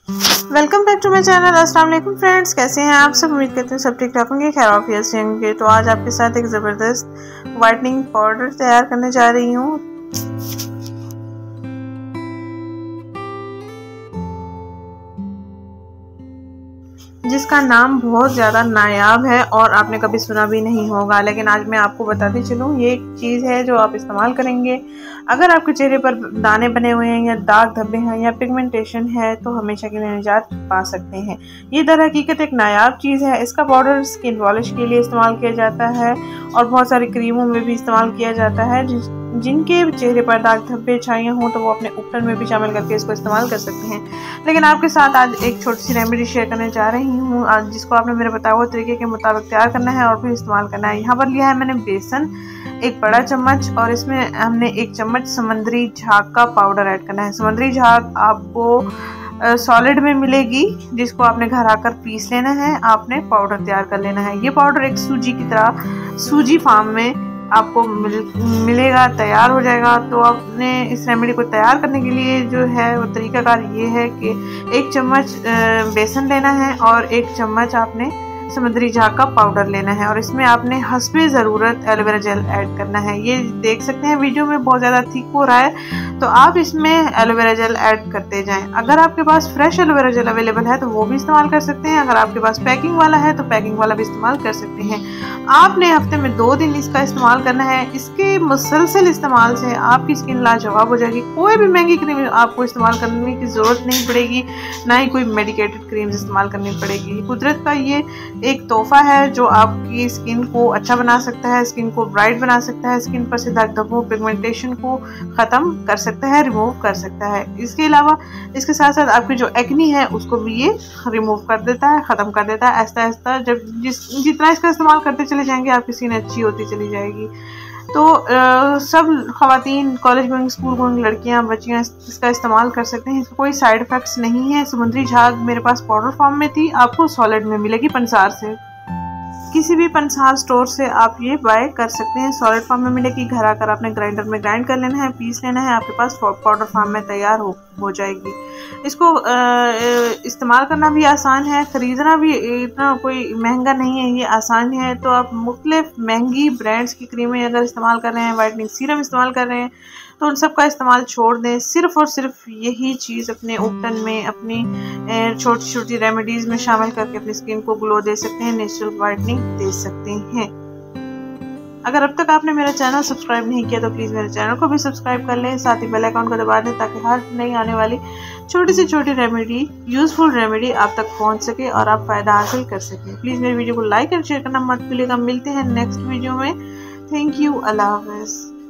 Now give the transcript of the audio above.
Welcome back to my channel. अस्सलाम वालेकुम friends, कैसे हैं आप सब? उम्मीद करते हैं सब ठीक ठाक होंगे, खैर ऑफियत से होंगे। तो आज आपके साथ एक ज़बरदस्त वाइटनिंग पाउडर तैयार करने जा रही हूँ जिसका नाम बहुत ज़्यादा नायाब है और आपने कभी सुना भी नहीं होगा। लेकिन आज मैं आपको बताती चलूँ, ये एक चीज़ है जो आप इस्तेमाल करेंगे, अगर आपके चेहरे पर दाने बने हुए हैं या दाग धब्बे हैं या पिगमेंटेशन है तो हमेशा के लिए निजात पा सकते हैं। ये दर हकीकत एक नायाब चीज़ है। इसका पाउडर स्किन पॉलिश के लिए इस्तेमाल किया जाता है और बहुत सारी क्रीमों में भी इस्तेमाल किया जाता है। जिनके चेहरे पर दाग धब्बे छाइयाँ हों तो वो अपने उपटन में भी शामिल करके इसको इस्तेमाल कर सकते हैं। लेकिन आपके साथ आज एक छोटी सी रेमेडी शेयर करने जा रही हूँ जिसको आपने मेरे बताए हुए तरीके के मुताबिक तैयार करना है और फिर इस्तेमाल करना है। यहाँ पर लिया है मैंने बेसन एक बड़ा चम्मच और इसमें हमने 1 चम्मच समंदरी झाग का पाउडर ऐड करना है। समंदरी झाग आपको सॉलिड में मिलेगी, जिसको आपने घर आकर पीस लेना है, आपने पाउडर तैयार कर लेना है। ये पाउडर एक सूजी की तरह सूजी फार्म में आपको मिलेगा, तैयार हो जाएगा। तो आपने इस रेमेडी को तैयार करने के लिए जो है वो तरीकाकार ये है कि 1 चम्मच बेसन लेना है और 1 चम्मच आपने समुद्री झाग का पाउडर लेना है और इसमें आपने हस्बे ज़रूरत एलोवेरा जेल ऐड करना है। ये देख सकते हैं वीडियो में बहुत ज़्यादा थिक हो रहा है, तो आप इसमें एलोवेरा जेल ऐड करते जाएं। अगर आपके पास फ्रेश एलोवेरा जेल अवेलेबल है तो वो भी इस्तेमाल कर सकते हैं। अगर आपके पास पैकिंग वाला है तो पैकिंग वाला भी इस्तेमाल कर सकते हैं। आपने हफ्ते में 2 दिन इसका इस्तेमाल करना है। इसके मुसलसल इस्तेमाल से आपकी स्किन लाजवाब हो जाएगी। कोई भी महंगी क्रीम आपको इस्तेमाल करने की ज़रूरत नहीं पड़ेगी, ना ही कोई मेडिकेटेड क्रीम इस्तेमाल करनी पड़ेगी। कुदरत का ये एक तोहफा है जो आपकी स्किन को अच्छा बना सकता है, स्किन को ब्राइट बना सकता है, स्किन पर से दाग धब्बों पिगमेंटेशन को ख़त्म कर सकता है, रिमूव कर सकता है। इसके अलावा इसके साथ साथ आपकी जो एक्नी है उसको भी ये रिमूव कर देता है, ख़त्म कर देता है। आहिस्ता आहिस्ता जब जितना इसका इस्तेमाल करते चले जाएंगे आपकी स्किन अच्छी होती चली जाएगी। तो सब ख़वातीन, कॉलेज गोइंग, स्कूल गोइंग लड़कियां, बच्चियां इसका इस्तेमाल कर सकते हैं। इसका कोई साइड इफ़ेक्ट्स नहीं है। समुद्री झाग मेरे पास पाउडर फॉर्म में थी, आपको सॉलिड में मिलेगी पंसार से। किसी भी पंसार स्टोर से आप ये बाय कर सकते हैं, सॉलिड फॉर्म में मिलेगी। घर आकर आपने ग्राइंडर में ग्राइंड कर लेना है, पीस लेना है, आपके पास पाउडर फॉर्म में तैयार हो जाएगी। इसको इस्तेमाल करना भी आसान है, ख़रीदना भी इतना कोई महंगा नहीं है, ये आसान है। तो आप मुख्तलिफ महंगी ब्रांड्स की क्रीमें अगर इस्तेमाल कर रहे हैं, वाइटनिंग सीरम इस्तेमाल कर रहे हैं, तो उन सब का इस्तेमाल छोड़ दें। सिर्फ़ और सिर्फ यही चीज़ अपने उपटन में, अपनी छोटी छोटी रेमेडीज़ में शामिल करके अपनी स्किन को ग्लो दे सकते हैं, नेचुरल वाइटनिंग दे सकते हैं। अगर अब तक आपने मेरा चैनल सब्सक्राइब नहीं किया तो प्लीज़ मेरे चैनल को भी सब्सक्राइब कर लें, साथ ही बेल आइकन को दबा दें ताकि हर नई आने वाली छोटी से छोटी रेमेडी, यूज़फुल रेमेडी आप तक पहुंच सके और आप फ़ायदा हासिल कर सकें। प्लीज़ मेरी वीडियो को लाइक और शेयर करना मत भूलिएगा। मिलते हैं नेक्स्ट वीडियो में। Thank you. अल्लाह हाफ़िज़।